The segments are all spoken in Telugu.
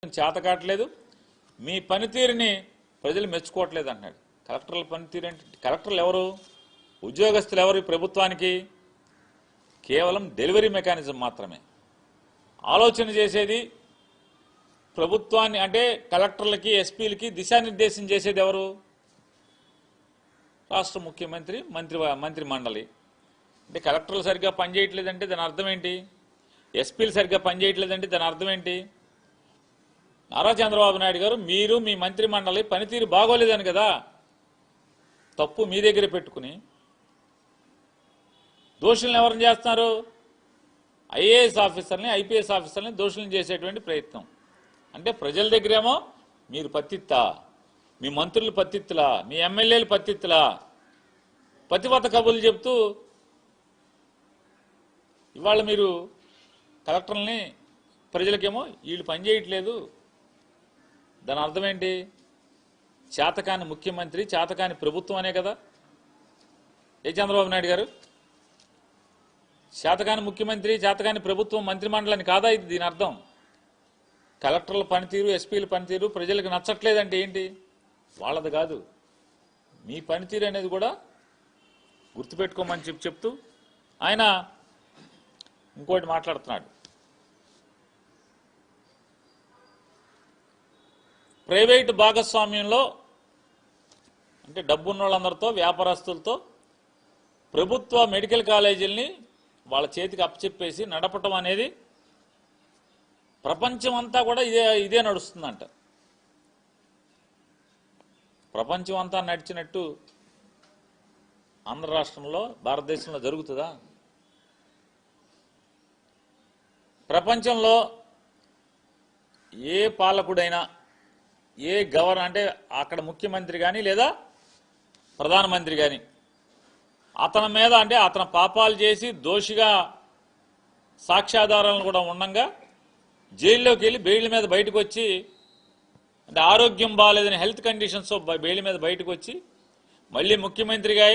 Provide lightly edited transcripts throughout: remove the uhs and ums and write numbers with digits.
చేత కావట్లేదు, మీ పనితీరుని ప్రజలు మెచ్చుకోవట్లేదు అన్నాడు. కలెక్టర్ల పనితీరు అంటే కలెక్టర్లు ఎవరు? ఉద్యోగస్తులు ఎవరు? ప్రభుత్వానికి కేవలం డెలివరీ మెకానిజం మాత్రమే. ఆలోచన చేసేది ప్రభుత్వాన్ని అంటే కలెక్టర్లకి, ఎస్పీలకి దిశానిర్దేశం చేసేది ఎవరు? రాష్ట్ర ముఖ్యమంత్రి, మంత్రి మండలి. అంటే కలెక్టర్లు సరిగ్గా పనిచేయట్లేదంటే దాని అర్థం ఏంటి? ఎస్పీలు సరిగ్గా పనిచేయట్లేదంటే దాని అర్థం ఏంటి? నారా చంద్రబాబు నాయుడు గారు, మీరు మీ మంత్రి మండలి పనితీరు బాగోలేదని కదా తప్పు మీ దగ్గర పెట్టుకుని దోషులను ఎవరిని చేస్తున్నారు? ఐఏఎస్ ఆఫీసర్ని, ఐపీఎస్ ఆఫీసర్ని దోషులను చేసేటువంటి ప్రయత్నం. అంటే ప్రజల దగ్గరేమో మీరు పత్తిత్తా, మీ మంత్రులు పత్తిత్తులా, మీ ఎమ్మెల్యేలు పత్తిత్తులా, పతివత కబుర్లు చెప్తూ ఇవాళ మీరు కలెక్టర్లని ప్రజలకేమో వీళ్ళు పనిచేయట్లేదు. దాని అర్థం ఏంటి? చేతకాని ముఖ్యమంత్రి, చేతకాని ప్రభుత్వం అనే కదా. ఏ చంద్రబాబు నాయుడు గారు, చేతకాని ముఖ్యమంత్రి, చేతకాని ప్రభుత్వం, మంత్రిమండలిని కాదా ఇది? దీని అర్థం కలెక్టర్ల పనితీరు, ఎస్పీల పనితీరు ప్రజలకు నచ్చట్లేదంటే ఏంటి? వాళ్ళది కాదు, మీ పనితీరు అనేది కూడా గుర్తుపెట్టుకోమని చెప్తూ ఆయన ఇంకోటి మాట్లాడుతున్నాడు. ప్రైవేటు భాగస్వామ్యంలో అంటే డబ్బున్న వాళ్ళందరితో, వ్యాపారస్తులతో ప్రభుత్వ మెడికల్ కాలేజీలని వాళ్ళ చేతికి అప్పచెప్పేసి నడపటం అనేది ప్రపంచం అంతా కూడా ఇదే నడుస్తుందంట. ప్రపంచం అంతా నడిచినట్టు ఆంధ్ర రాష్ట్రంలో, భారతదేశంలో జరుగుతుందా? ప్రపంచంలో ఏ పాలకుడైనా, ఏ గవర్నర్ అంటే అక్కడ ముఖ్యమంత్రి కానీ లేదా ప్రధానమంత్రి కానీ అతని మీద అంటే అతను పాపాలు చేసి దోషిగా సాక్ష్యాధారాలను కూడా ఉండగా జైల్లోకి వెళ్ళి బెయిల్ మీద బయటకు వచ్చి, అంటే ఆరోగ్యం బాగాలేదని హెల్త్ కండిషన్స్ బెయిల్ మీద బయటకు వచ్చి మళ్ళీ ముఖ్యమంత్రిగా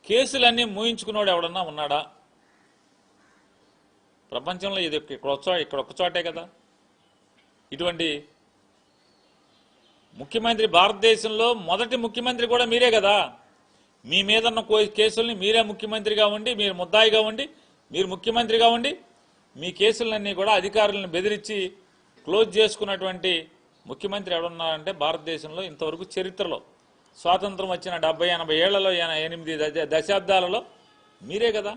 కేసులన్నీ మూయించుకున్నాడు ఎవడన్నా ఉన్నాడా? ప్రపంచంలో ఇది ఇక్కడ ఒక్క చోటే కదా. ఇటువంటి ముఖ్యమంత్రి భారతదేశంలో మొదటి ముఖ్యమంత్రి కూడా మీరే కదా. మీ మీద ఉన్న కేసుల్ని మీరే ముఖ్యమంత్రిగా ఉండి, మీరు ముద్దాయిగా ఉండి, మీరు ముఖ్యమంత్రిగా ఉండి మీ కేసులన్నీ కూడా అధికారులను బెదిరించి క్లోజ్ చేసుకున్నటువంటి ముఖ్యమంత్రి ఎవడున్నారంటే భారతదేశంలో ఇంతవరకు చరిత్రలో, స్వాతంత్రం వచ్చిన 70-80 ఏళ్లలో, 8 దశాబ్దాలలో మీరే కదా.